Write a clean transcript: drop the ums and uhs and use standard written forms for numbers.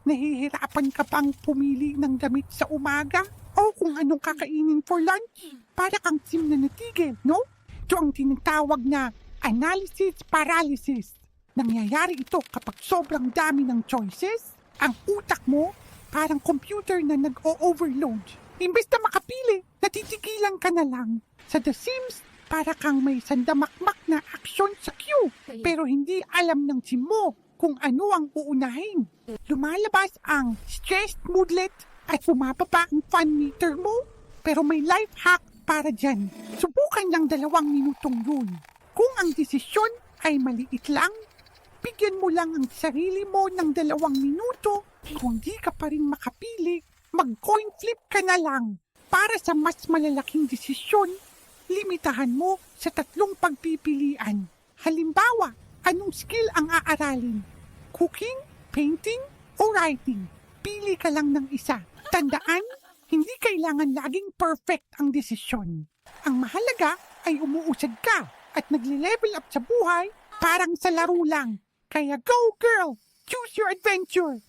Nahihirapan ka bang pumili ng damit sa umaga? O kung anong kakainin for lunch? Para kang sim na natigil, no? Ito ang tinatawag na analysis paralysis. Nangyayari ito kapag sobrang dami ng choices. Ang utak mo parang computer na nag-o-overload. Imbes na makapili, natitigilan ka na lang. Sa The Sims, para kang may sandamakmak na aksyon sa queue. Pero hindi alam ng sim mo kung ano ang uunahin. Lumalabas ang stressed moodlet at bumababa ang fun meter mo. Pero may life hack para dyan. Subukan lang 2 minutong yun. Kung ang desisyon ay maliit lang, bigyan mo lang ang sarili mo ng 2 minuto. Kung di ka pa rin makapili, mag-coin flip ka na lang. Para sa mas malalaking desisyon, limitahan mo sa 3 pagpipilian. Halimbawa, anong skill ang aaralin? Cooking, painting, o writing? Pili ka lang ng isa. Tandaan, hindi kailangan laging perfect ang desisyon. Ang mahalaga ay umuusad ka at nagle-level up sa buhay parang sa laro lang. Kaya go girl! Choose your adventure!